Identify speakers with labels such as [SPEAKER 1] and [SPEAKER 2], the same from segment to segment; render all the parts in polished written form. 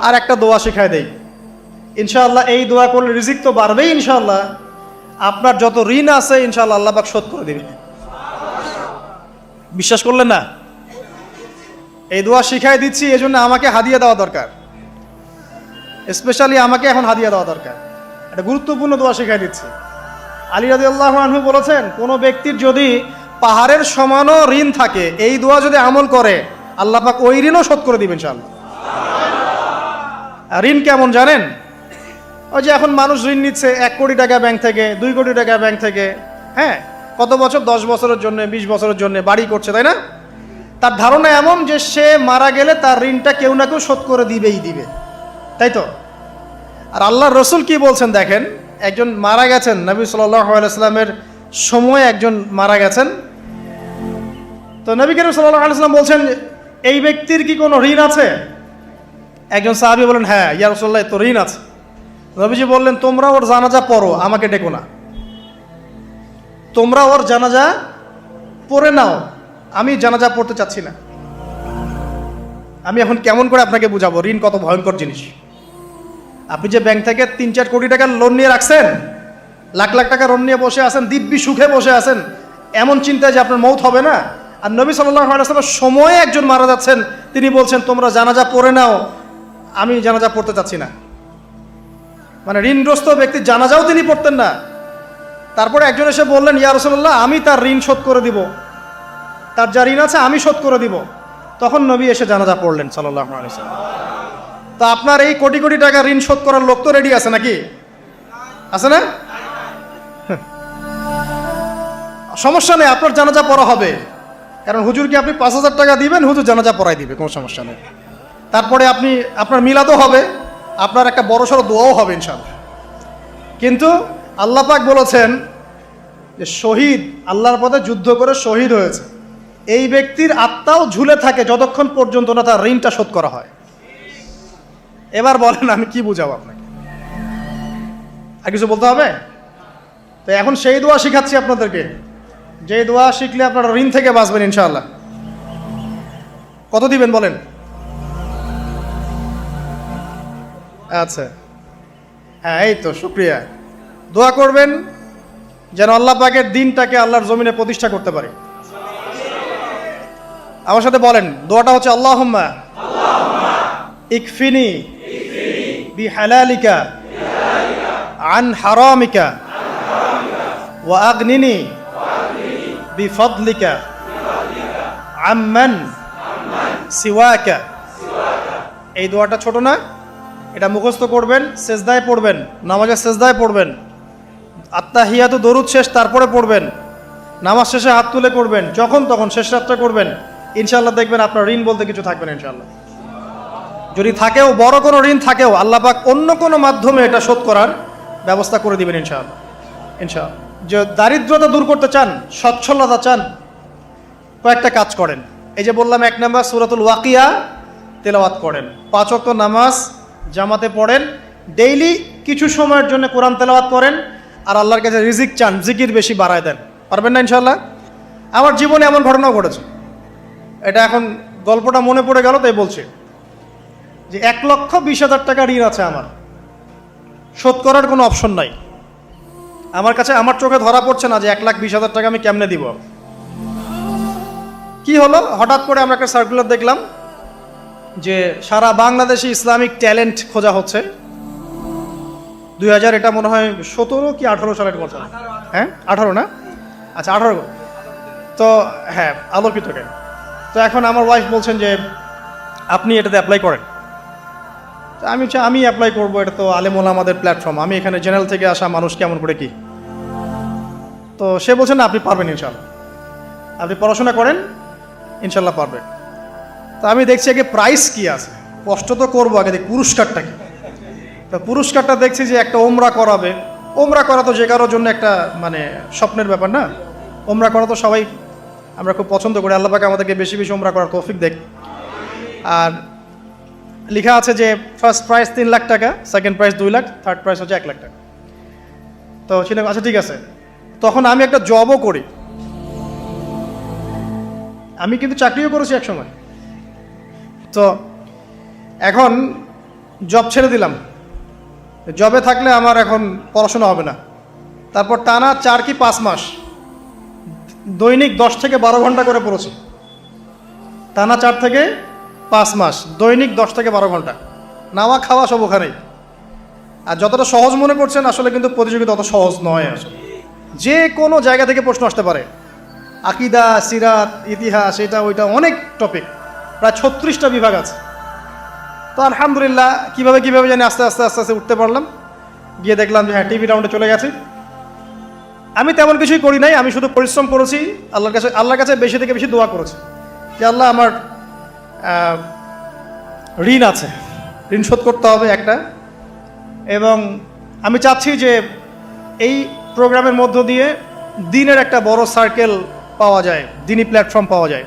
[SPEAKER 1] আর একটা দোয়া শিখায় দেই, ইনশাআল্লাহ এই দোয়া করলে রিজিক তো বাড়বেই ইনশাআল্লাহ, আপনার যত ঋণ আছে ইনশাআল্লাহ আল্লাহ পাক শোধ করে দিবেন। বিশ্বাস করলেন না? এই দোয়া শিখাই দিচ্ছি, এই জন্য আমাকে হাদিয়া দেওয়া দরকার, স্পেশালি আমাকে এখন হাদিয়া দেওয়া দরকার। একটা গুরুত্বপূর্ণ দোয়া শিখাই দিচ্ছি। আলী রাদিয়াল্লাহু আনহু বলেছেন, কোনো ব্যক্তির যদি পাহাড়ের সমানও ঋণ থাকে, এই দোয়া যদি আমল করে আল্লাহ পাক ওই ঋণও শোধ করে দিবেন ইনশাআল্লাহ। ঋণ কেমন জানেন? ওই যে এখন মানুষ ঋণ নিচ্ছে 1 কোটি টাকা ব্যাংক থেকে, 2 কোটি টাকা ব্যাংক থেকে, হ্যাঁ, কত বছর, 10 বছরের জন্য, 20 বছরের জন্য বাড়ি করছে, তাই না? তার ধারণা এমন যে সে মারা গেলে তার ঋণটা কেউ না কেউ শোধ করে দিবেই দিবে, তাই তো? আর আল্লাহর রসুল কি বলছেন দেখেন, একজন মারা গেছেন, নবী সাল্লাল্লাহু আলাইহি ওয়াসাল্লামের সময় একজন মারা গেছেন। তো নবী করিম সাল্লাল্লাহু আলাইহি ওয়াসাল্লাম বলছেন, এই ব্যক্তির কি কোনো ঋণ আছে? একজন সাহাবী বলেন, হ্যাঁ ইয়া রাসূলুল্লাহ, তো ঋণ আছে। নবীজি বললেন, তোমরা ওর জানাজা পড়ো, আমাকে ডেকো না। তোমরা ওর জানাজা পড়ে নাও, আমি জানাজা পড়তে চাচ্ছি না। আমি এখন কেমন করে আপনাকে বুঝাবো ঋণ কত ভয়ঙ্কর জিনিস। আপনি যে ব্যাংক থেকে 3-4 কোটি টাকার লোন নিয়ে রাখছেন, লাখ লাখ টাকা লোন নিয়ে বসে আছেন, দিব্যি সুখে বসে আছেন, এমন চিন্তায় যে আপনার মৌত হবে না। আর নবী সাল্লাল্লাহু আলাইহি ওয়াসাল্লামের সময়ে একজন মারা যাচ্ছেন, তিনি বলছেন তোমরা জানাজা পড়ে নাও, আমি জানাজা পড়তে চাচ্ছি না। মানে ঋণগ্রস্ত ব্যক্তির জানাজাও তিনি পড়তেন না। তারপরে একজন এসে বললেন, ইয়া রাসূলুল্লাহ, আমি তার ঋণ শোধ করে দিব, তার যা ঋণ আছে আমি শোধ করে দিব। তখন নবী এসে জানাজা পড়লেন সাল্লাল্লাহু আলাইহি ওয়াসাল্লাম। তা আপনার এই কোটি কোটি টাকা ঋণ শোধ করার লোক তো রেডি আছে নাকি? আছে না? সমস্যা নেই, আপনার জানাজা পড়া হবে। কারণ হুজুরকে আপনি 5,000 টাকা দিবেন, হুজুর জানাজা পড়াই দিবে, কোনো সমস্যা নেই। তারপরে আপনার মিলাদও হবে, আপনার একটা বড়সড় দোয়াও হবে ইনশাআল্লাহ। কিন্তু আল্লাহ পাক বলেছেন যে শহীদ, আল্লাহর পথে যুদ্ধ করে শহীদ হয়েছে, এই ব্যক্তির আত্মাও ঝুলে থাকে যতক্ষণ পর্যন্ত না তার ঋণটা শোধ করা হয়। এবার বলেন আমি কি বুঝাবো আপনাকে? আর কিছু বলতে হবে? তো এখন সেই দোয়া শিখাচ্ছি আপনাদেরকে, যে দোয়া শিখলে আপনারা ঋণ থেকে বাঁচবেন ইনশাআল্লাহ। কত দিবেন বলেন? আচ্ছা, হ্যাঁ, এই তো, শুকরিয়া। দোয়া করবেন যেন আল্লাহ পাকের দিনটাকে আল্লাহর জমিনে প্রতিষ্ঠা করতে পারে। আমার সাথে বলেন, দোয়াটা হচ্ছে আল্লাহুম্মা ইকফিনি বিহালালিকা আন হারামিকা ওয়া আগনিনি বিফদলিকা আম্মান সিওয়াকা। এই দোয়াটা ছোট না, এটা মুখস্থ করবেন, সেজদায় পড়বেন, নামাজের সেজদায় পড়বেন, আত্তাহিয়াতু দরুদ শেষ তারপরে পড়বেন, নামাজ শেষে হাত তুলে করবেন, যখন তখন শেষ রাতটা করবেন, ইনশাআল্লাহ দেখবেন আপনার ঋণ বলতে কিছু থাকবে না ইনশাআল্লাহ। যদি থাকেও, বড় কোনো ঋণ থাকেও, আল্লাহ পাক অন্য কোনো মাধ্যমে এটা শোধ করার ব্যবস্থা করে দিবেন ইনশাআল্লাহ। ইনশাআল্লাহ। যে দারিদ্রতা দূর করতে চান, সচ্ছলতা চান, কয়েকটা কাজ করেন। এই যে বললাম, 1 নাম্বার সূরাতুল ওয়াকিয়া তেলাওয়াত করেন, 5 ওয়াক্ত নামাজ জামাতে পড়েন, ডেইলি কিছু সময়ের জন্য কোরআন তেলাওয়াত করেন, আর আল্লাহর কাছে রিজিক চান, জিকির বেশি বাড়ায় দেন। পারবেন না ইনশাআল্লাহ? আমার জীবনে এমন ঘটনাও ঘটেছে, এটা এখন গল্পটা মনে পড়ে গেল তাই বলছি, যে 1,20,000 টাকা ঋণ আছে আমার, শোধ করার কোনো অপশন নাই আমার কাছে। আমার চোখে ধরা পড়ছে না যে 1,20,000 টাকা আমি কেমনে দিব। কি হলো, হঠাৎ করে আমরা একটা সার্কুলার দেখলাম যে সারা বাংলাদেশে ইসলামিক ট্যালেন্ট খোঁজা হচ্ছে। 2000 এটা মনে হয় 17 কি 18 সালের কথা, হ্যাঁ 18 না, আচ্ছা 18। তো হ্যাঁ, আলোকিত কেন। তো এখন আমার ওয়াইফ বলছেন যে আপনি এটাতে অ্যাপ্লাই করেন। তো আমি অ্যাপ্লাই করবো, এটা তো আলেম ওলামাদের প্ল্যাটফর্ম, আমি এখানে জেনারেল থেকে আসা মানুষ কেমন করে কি। তো সে বলছেন না, আপনি পারবেন ইনশাআল্লাহ, আপনি পড়াশোনা করেন, ইনশাআল্লাহ পারবেন। তো আমি দেখছি আগে প্রাইস কি আছে, কষ্ট তো করবো, আগে দেখি পুরস্কারটা কি। তো পুরস্কারটা দেখছি যে একটা ওমরা করাবে। ওমরা করা তো যে কারোর জন্য একটা মানে স্বপ্নের ব্যাপার না, ওমরা করা তো সবাই আমরা খুব পছন্দ করি। আল্লাহ পাক আমাদেরকে বেশি বেশি ওমরা করার তৌফিক দেখ। আর লেখা আছে যে ফার্স্ট প্রাইজ 3 লাখ টাকা, second prize 2 lakh, third prize হচ্ছে 1 লাখ টাকা। তো সেটা আচ্ছা ঠিক আছে। তখন আমি একটা জবও করি, আমি কিন্তু চাকরিও করেছি এক সময়। তো এখন জব ছেড়ে দিলাম, জবে থাকলে আমার এখন পড়াশোনা হবে না। তারপর টানা 4 কি 5 মাস দৈনিক 10 থেকে 12 ঘন্টা করে পড়েছি। টানা 4 থেকে 5 মাস দৈনিক 10 থেকে 12 ঘন্টা, নাওয়া খাওয়া সব ওখানেই। আর যতটা সহজ মনে করছেন আসলে কিন্তু প্রতিযোগিতা অত সহজ নয়। আসলে যে কোনো জায়গা থেকে প্রশ্ন আসতে পারে, আকিদা, সিরাত, ইতিহাস, এটা ওইটা অনেক টপিক, প্রায় 36টা বিভাগ আছে। তো আলহামদুলিল্লাহ কিভাবে জানি আস্তে আস্তে উঠতে পারলাম। গিয়ে দেখলাম যে হ্যাঁ, টিভি রাউন্ডে চলে গেছি। আমি তেমন কিছুই করি নাই, আমি শুধু পরিশ্রম করেছি, আল্লাহর কাছে বেশি থেকে বেশি দোয়া করেছি যে আল্লাহ আমার ঋণ আছে, ঋণ শোধ করতে হবে একটা। এবং আমি চাচ্ছি যে এই প্রোগ্রামের মধ্য দিয়ে দিনের একটা বড় সার্কেল পাওয়া যায়, দিনী প্ল্যাটফর্ম পাওয়া যায়।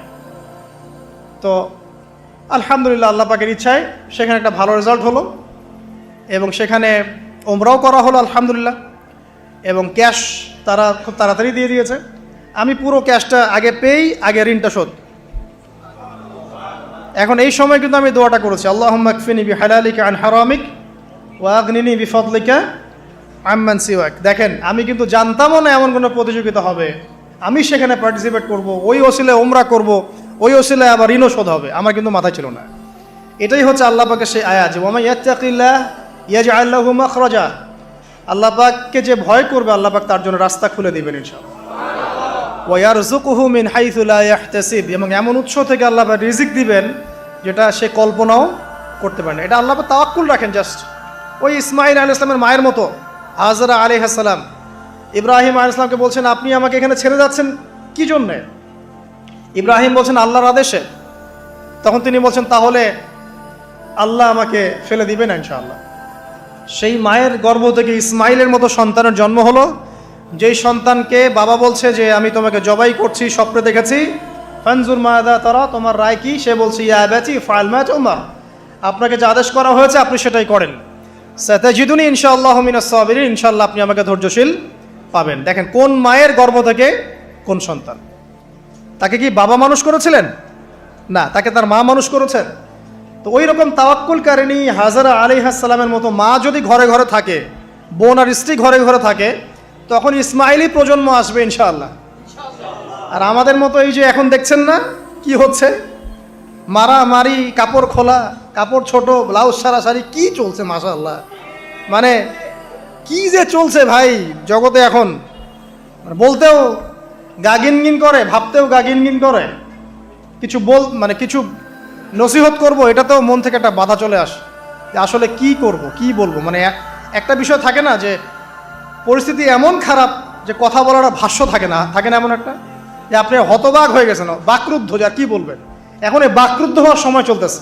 [SPEAKER 1] তো আলহামদুলিল্লাহ আল্লাহ পাকের ইচ্ছায় সেখানে একটা ভালো রেজাল্ট হলো এবং সেখানে ওমরাও করা হলো আলহামদুলিল্লাহ। এবং ক্যাশ তারা খুব তাড়াতাড়ি দিয়ে দিয়েছে। আমি পুরো ক্যাশটা আগে পেয়েই আগে ঋণটা শোধ। এখন এই সময় কিন্তু আমি দোয়াটা করেছি, আল্লাহুম্মা কফিনি বিহালালিকা আন হারামিক ওয়া আগনিনি বিফাদলিকা আম্মান সিওয়াক। দেখেন, আমি কিন্তু জানতামও না এমন কোনো প্রতিযোগিতা হবে, আমি সেখানে পার্টিসিপেট করব, ওই ওসিলায় ওমরা করব, ওই ওসিলায় আবার ঋণও শোধ হবে, আমার কিন্তু মাথায় ছিল না। এটাই হচ্ছে আল্লাহ পাকের সেই আয়াত, ওয়া মান ইয়াত্তাকিল্লাহ ইয়াজআল লাহু মাখরাজা। আল্লাহ পাককে যে ভয় করবে আল্লাহ পাক তার জন্য রাস্তা খুলে দিবেন ইনশাআল্লাহ। ওয়া ইয়ারযুকুহু মিন হাইথু লা ইয়াহতাসিব, এবং এমন উৎস থেকে আল্লাহ পাক রিজিক দিবেন যেটা সে কল্পনাও করতে পারে না। এটা আল্লাহ পাক তাওয়াক্কুল রাখেন। জাস্ট ওই ইসমাঈল আলাইহিস সালামের মায়ের মতো, হাজরা আলাইহিস সালাম ইব্রাহিম আলাইহিস সালামকে বলছেন আপনি আমাকে এখানে ছেড়ে যাচ্ছেন কি জন্যে? ইব্রাহিম বলছেন আল্লাহর আদেশে। তখন তিনি বলছেন তাহলে আল্লাহ আমাকে ফেলে দিবেন ইনশাআল্লাহ। সেই মায়ের গর্ভ থেকে ইসমাইলের মতো সন্তানের জন্ম হলো, যেই সন্তানকে বাবা বলছে যে আমি তোমাকে জবাই করছি, স্বপ্নে দেখেছি, ফানজুর মাদা তারা, তোমার রায় কি? সে বলছে ইয়া আবাতি ফাআল মা তুমার, আপনাকে যে আদেশ করা হয়েছে আপনি সেটাই করেন। সাতাজিদুনি ইনশাআল্লাহু মিনাস সাবিরিন, ইনশাআল্লাহ আপনি আমাকে ধৈর্যশীল পাবেন। দেখেন কোন মায়ের গর্ভ থেকে কোন সন্তান। তাকে কি বাবা মানুষ করেছিলেন? না, তাকে তার মা মানুষ করেছেন। তো ওই রকম তাওয়াক্কুলকারিনী হাজরা আলাইহিস সালামের মতো মা যদি ঘরে ঘরে থাকে, বোন আর স্ত্রী ঘরে ঘরে থাকে, তখন ইসমাইলি প্রজন্ম আসবে ইনশাআল্লাহ। আর আমাদের মতো এই যে এখন দেখছেন না কি হচ্ছে, মারামারি, কাপড় খোলা, কাপড় ছোট, ব্লাউজ সারাসারি, কি চলছে মাশাআল্লাহ। মানে কি যে চলছে ভাই জগতে এখন, বলতেও গা গিনগিন করে, ভাবতেও গা গিনগিন করে। কিছু কিছু নসিহত করব, এটাতেও মন থেকে একটা বাধা চলে আসে যে আসলে কি করব, কি বলবো। মানে একটা বিষয় থাকে না যে পরিস্থিতি এমন খারাপ যে কথা বলার ভাষ্য থাকে না এমন একটা, যে আপনি হতবাক হয়ে গেছেন, বাকরুদ্ধ, যে আর কি বলবেন। এখন এই বাকরুদ্ধ হওয়ার সময় চলতেছে,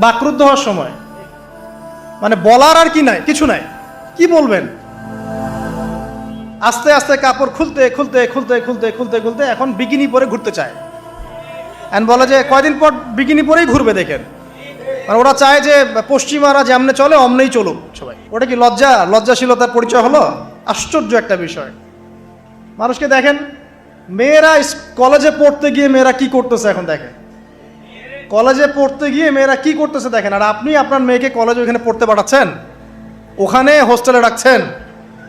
[SPEAKER 1] বাকরুদ্ধ হওয়ার সময়, মানে বলার আর কি নাই, কিছু নাই, কি বলবেন। আস্তে আস্তে কাপড় খুলতে খুলতে খুলতে খুলতে খুলতে খুলতে এখন বিকিনি পরে ঘুরতে চায়। এন্ড বলে যে কয়দিন পর বিকিনি পরেই ঘুরবে। দেখেন, মানে ওরা চায় যে পশ্চিমারা যেমনে চলে অমনেই চলুক সবাই। ওটা কি লজ্জাশীলতার পরিচয় হলো? আশ্চর্য একটা বিষয়। মানুষকে দেখেন, মেয়েরা কলেজে পড়তে গিয়ে মেয়েরা কি করতেছে এখন দেখেন, কলেজে পড়তে গিয়ে মেয়েরা কি করতেছে দেখেন। আর আপনি আপনার মেয়েকে কলেজে ওখানে পড়তে পাঠাচ্ছেন, ওখানে হোস্টেলে রাখছেন,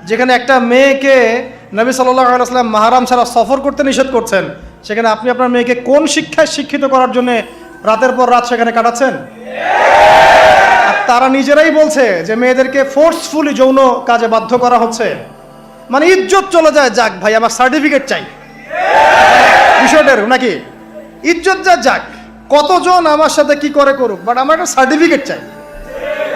[SPEAKER 1] যেখানে একটা মেয়েকে নবী সাল্লাল্লাহু আলাইহি ওয়াসাল্লাম মাহরাম ছাড়া সফর করতে নিষেধ করছেন, সেখানে আপনি আপনার মেয়েকে কোন শিক্ষায় শিক্ষিত করার জন্য রাতের পর রাত সেখানে কাটাচ্ছেন? আর তারা নিজেরাই বলছে যে মেয়েদেরকে ফোর্সফুলি যৌন কাজে বাধ্য করা হচ্ছে। মানে ইজ্জত চলে যায়, যাক ভাই আমার সার্টিফিকেট চাই বিষয়টার, নাকি ইজ্জত যাক, কতজন আমার সাথে কি করে করুক, বাট আমার একটা সার্টিফিকেট চাই,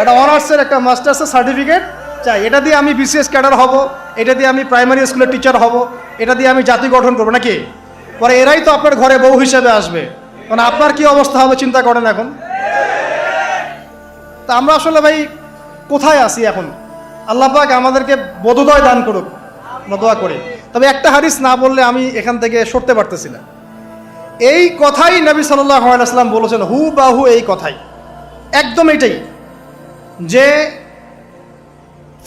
[SPEAKER 1] একটা অনার্সের একটা মাস্টার্সের সার্টিফিকেট চাই। এটা দিয়ে আমি বিসিএস ক্যাডার হব, এটা দিয়ে আমি প্রাইমারি স্কুলের টিচার হব, এটা দিয়ে আমি জাতি গঠন করবো, নাকি? পরে এরাই তো আপনার ঘরে বউ হিসেবে আসবে, মানে আপনার কি অবস্থা হবে চিন্তা করেন এখন। তা আমরা আসলে ভাই কোথায় আছি এখন? আল্লাহ পাক আমাদেরকে বোধোদয় দান করুক, আমরা দোয়া করি। তবে একটা হাদিস না বললে আমি এখান থেকে সরতে পারতেছি না। এই কথাই নবী সাল্লাল্লাহু আলাইহি ওয়াসাল্লাম বলেছেন, হুবাহু এই কথাই, একদম এটাই, যে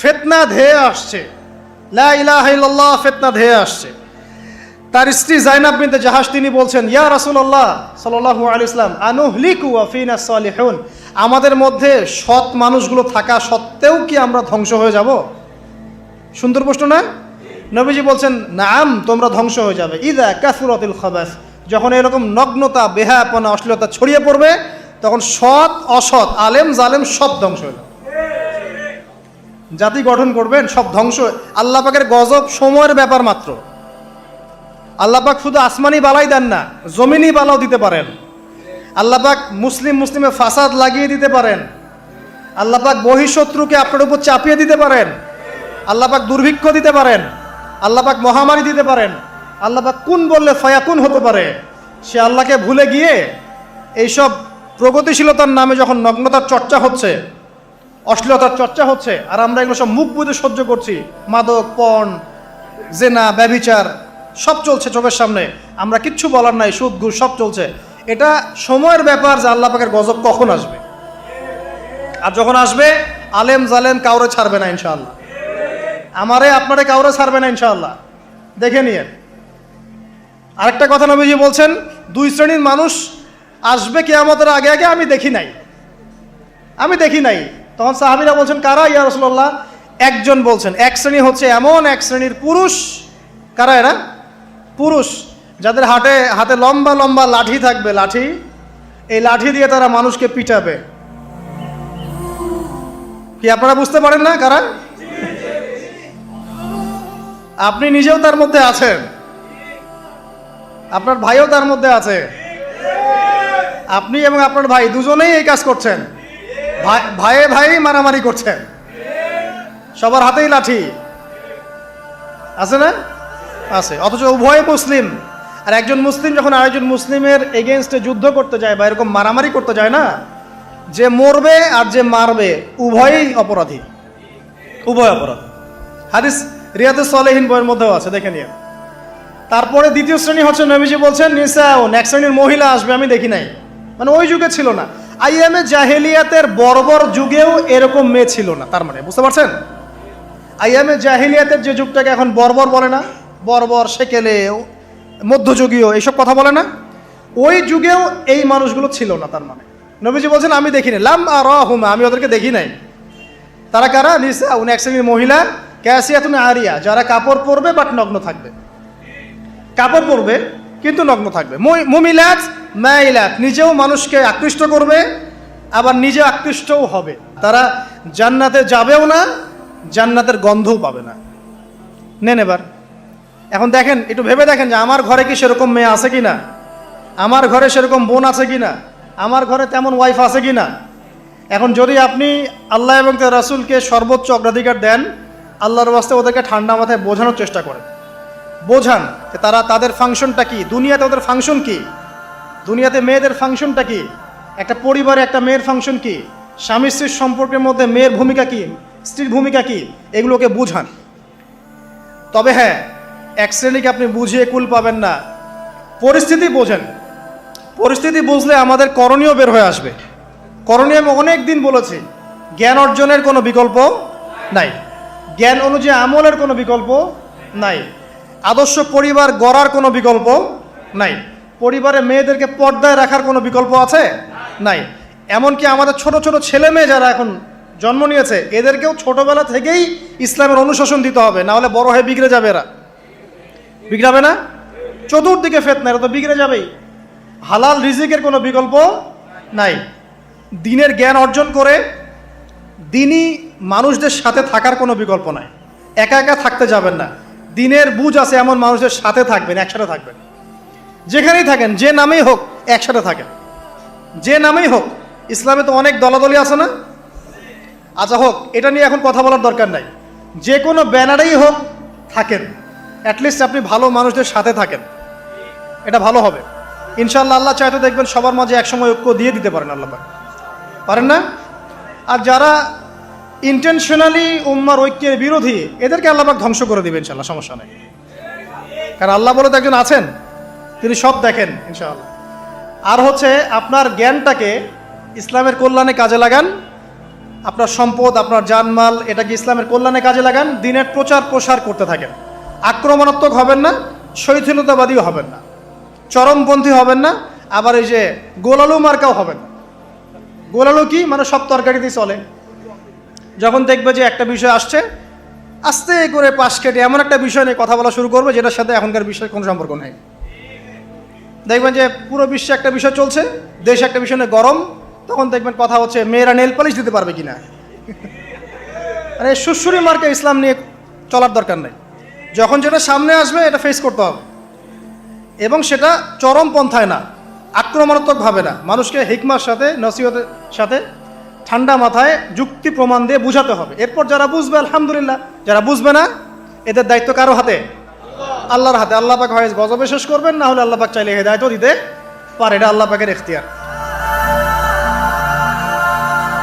[SPEAKER 1] ফিতনা ধেয়ে আসছে, লা ইলাহা ইল্লাল্লাহ, ফিতনা ধেয়ে আসছে। তার স্ত্রী জাইনাব বিনতে জাহাশ তিনি বলছেন, ইয়া রাসূলুল্লাহ সাল্লাল্লাহু আলাইহি ওয়াসাল্লাম, আনুহলিকু ওয়া ফিনা সালিহুন, আমাদের মধ্যে সৎ মানুষগুলো থাকা সত্ত্বেও কি আমরা ধ্বংস হয়ে যাব? সুন্দর প্রশ্ন না? নবীজি বলছেন নাম, তোমরা ধ্বংস হয়ে যাবে। ইদা কাসুরাতিল খাবাস, যখন এরকম নগ্নতা, বেহায়াপনা, অশ্লীলতা ছড়িয়ে পড়বে, তখন সৎ অসৎ, আলেম জালেম সব ধ্বংস হয়ে যাবে। জাতি গঠন করবেন, সব ধ্বংস। আল্লাহ পাকের গজব সময়ের ব্যাপার মাত্র। আল্লাহ পাক শুধু আসমানি বালাই দেন না, জমিনি বালাও দিতে পারেন। আল্লাহ পাক মুসলিমে ফাসাদ লাগিয়ে দিতে পারেন। আল্লাহ পাক বহিঃশত্রুকে আপনার উপর চাপিয়ে দিতে পারেন। আল্লাহ পাক দুর্ভিক্ষ দিতে পারেন। আল্লাহ পাক মহামারী দিতে পারেন। আল্লাহ পাক কুন বললে ফায়াকুন হতে পারে। সে আল্লাহকে ভুলে গিয়ে এইসব প্রগতিশীলতার নামে যখন নগ্নতার চর্চা হচ্ছে, অশ্লীলতার চর্চা হচ্ছে, আর আমরা এগুলো সব মুখ বুঝে সহ্য করছি, মাদক, পর্ন, জেনা, ব্যভিচার সব চলছে চোখের সামনে, আমরা কিচ্ছু বলার নাই, সুদ ঘুষ সব চলছে। এটা সময়ের ব্যাপার যে আল্লাহ পাকের গজব কখন আসবে। আর যখন আসবে, আলেম জালেম কাউরে ছাড়বে না ইনশাআল্লাহ। আমারে আপনারে কাউরে ছাড়বে না ইনশাআল্লাহ, দেখে নিয়েন। আরেকটা কথা নবীজি বলছেন, দুই শ্রেণীর মানুষ আসবে কিয়ামতের আগে আগে, আমি দেখি নাই। তখন সাহাবীরা বলছেন, কারা ইয়া রাসূলুল্লাহ? একজন বলছেন, এক শ্রেণী হচ্ছে এমন এক শ্রেণীর পুরুষ। কারা এরা? পুরুষ যাদের হাতে লম্বা লম্বা লাঠি থাকবে, লাঠি, এই লাঠি দিয়ে তারা মানুষকে পিটাবে। কি আপনারা বুঝতে পারেন না কারা? আপনি নিজেও তার মধ্যে আছেন, আপনার ভাইও তার মধ্যে আছে। আপনি এবং আপনার ভাই দুজনেই এই কাজ করছেন, ভাইয়ে ভাই মারামারি করছেন, সবার হাতেই লাঠি আছে না? আছে। অথচ উভয় মুসলিম। আর একজন মুসলিম যখন আরেকজন মুসলিমের এগেনস্টে যুদ্ধ করতে যায় বা এরকম মারামারি করতে যায় না, যে মরবে আর যে মারবে উভয়ই অপরাধী, উভয় অপরাধী। হাদিস রিয়াদুস সালেহিন বইয়ের মধ্যেও আছে, দেখে নিন। তারপরে দ্বিতীয় শ্রেণী হচ্ছে, নবীজি বলছেন নিসাউন, এক শ্রেণীর মহিলা আসবে, আমি দেখি নাই। মানে ওই যুগে ছিল না, আইয়ামে জাহেলিয়াতের বর্বর যুগেও এরকম মেয়ে ছিল না। তার মানে বুঝতে পারছেন, আইয়ামে জাহেলিয়াতের যে যুগটাকে এখন বর্বর বলে না, বর্বর, সেকেলে, মধ্যযুগীয় এইসব কথা বলে না, ওই যুগেও এই মানুষগুলো ছিল না। তার মানে নবীজি বলছেন আমি দেখিনি, লাম আরাহুমা, আমি ওদেরকে দেখি নাই। তারা কারা? নিসাউন, এক শ্রেণীর মহিলা, কাসিয়াতুন আরিয়া, যারা কাপড় পরবে বাট নগ্ন থাকবে, কাপড় পরবে কিন্তু নগ্ন থাকবে। মুমিলাত মাইলাত, নিজেও মানুষকে আকৃষ্ট করবে আবার নিজে আকৃষ্টও হবে। তারা জান্নাতে যাবেও না, জান্নাতের গন্ধও পাবে না। নেন এবার এখন দেখেন, একটু ভেবে দেখেন যে আমার ঘরে কি সেরকম মেয়ে আছে কিনা, আমার ঘরে সেরকম বোন আছে কিনা, আমার ঘরে তেমন ওয়াইফ আছে কিনা। এখন যদি আপনি আল্লাহ এবং তার রাসূলকে সর্বোচ্চ অগ্রাধিকার দেন, আল্লাহর ওয়াস্তে ওদেরকে ঠান্ডা মাথায় বোঝানোর চেষ্টা করেন, বোঝান যে তারা, তাদের ফাংশনটা কি, দুনিয়াতে ওদের ফাংশন কি, দুনিয়াতে মেয়েদের ফাংশনটা কি, একটা পরিবারে একটা মেয়ের ফাংশন কি, স্বামী স্ত্রীর সম্পর্কের মধ্যে মেয়ের ভূমিকা কি, স্ত্রীর ভূমিকা কি, এগুলোকে বুঝান। তবে হ্যাঁ, এক শ্রেণীকে আপনি বুঝিয়ে কুল পাবেন না, পরিস্থিতি বোঝেন। পরিস্থিতি বুঝলে আমাদের করণীয় বের হয়ে আসবে। করণীয় আমি অনেক দিন বলেছি, জ্ঞান অর্জনের কোনো বিকল্প নাই, জ্ঞান অনুযায়ী আমলের কোনো বিকল্প নাই, আদর্শ পরিবার গড়ার কোনো বিকল্প নাই, পরিবারে মেয়েদেরকে পর্দায় রাখার কোনো বিকল্প আছে? নাই। এমনকি আমাদের ছোট ছোট ছেলে মেয়ে যারা এখন জন্ম নিয়েছে, এদেরকেও ছোটবেলা থেকেই ইসলামের অনুশাসন দিতে হবে, না হলে বড় হয়ে বিগড়ে যাবে। এরা বিগড়াবে না? চতুর্দিকে ফিতনা, এরা তো বিগড়ে যাবেই। হালাল রিজিকের কোনো বিকল্প নাই। দ্বীনের জ্ঞান অর্জন করে দ্বীনি মানুষদের সাথে থাকার কোনো বিকল্প নাই। একা একা থাকতে যাবেন না, দ্বীনের বুঝ আছে এমন মানুষের সাথে থাকবেন, একসাথে থাকবেন। যেখানেই থাকেন, যে নামেই হোক, একসাথে থাকেন, যে নামেই হোক। ইসলামে তো অনেক দলাদলি আছে না? আচ্ছা হোক, এটা নিয়ে এখন কথা বলার দরকার নাই। যে কোনো ব্যানারেই হোক থাকেন, অ্যাটলিস্ট আপনি ভালো মানুষদের সাথে থাকেন, এটা ভালো হবে ইনশাআল্লাহ। আল্লাহ চাইতে দেখবেন সবার মাঝে একসময় ঐক্য দিয়ে দিতে পারেন, আল্লাহ পারেন না? আর যারা ইন্টেনশনালি উম্মার ঐক্যের বিরোধী, এদেরকে আল্লাহ পাক ধ্বংস করে দিবেন ইনশাআল্লাহ, সমস্যা নেই। কারণ আল্লাহ বলে তো একজন আছেন, তিনি সব দেখেন ইনশাআল্লাহ। আর হচ্ছে আপনার জ্ঞানটাকে ইসলামের কল্যাণে কাজে লাগান, আপনার সম্পদ, আপনার জানমাল, এটাকে ইসলামের কল্যাণে কাজে লাগান, দ্বীনের প্রচার প্রসার করতে থাকেন। আক্রমণাত্মক হবেন না, শৈথিলতাবাদীও হবেন না, চরমপন্থী হবেন না, আবার এই যে গোলালু মার্কাও হবেন না। গোলালো কি মানে সব তরকারিতেই চলে। যখন দেখবে যে একটা বিষয় আসছে, আস্তে করে পাশ কেটে এমন একটা বিষয় নিয়ে কথা বলা শুরু করবে যেটার সাথে এখনকার বিষয়ের কোনো সম্পর্ক নেই। দেখবেন যে পুরো বিশ্বে একটা বিষয় চলছে, দেশে একটা বিষয় নিয়ে গরম, তখন দেখবেন কথা হচ্ছে মেয়েরা নেল পালিশ দিতে পারবে কিনা। মানে সুশ্রী মার্কে ইসলাম নিয়ে চলার দরকার নেই। যখন যেটা সামনে আসবে এটা ফেস করতে হবে, এবং সেটা চরম পন্থায় না, আক্রমণাত্মকভাবে না, মানুষকে হিকমার সাথে, নসিহতের সাথে ঠান্ডা মাথায় যুক্তি প্রমাণ দিয়ে বুঝাতে হবে। এরপর যারা বুঝবে আলহামদুলিল্লাহ, যারা বুঝবে না এদের দায়িত্ব কারো হাতে? আল্লাহর হাতে। আল্লাহ পাক হয় গজবে শেষ করবেন, না হলে আল্লাহ পাক চাইলে হেদায়েতও দিতে পারে, এটা আল্লাহ পাকের এখতিয়ার।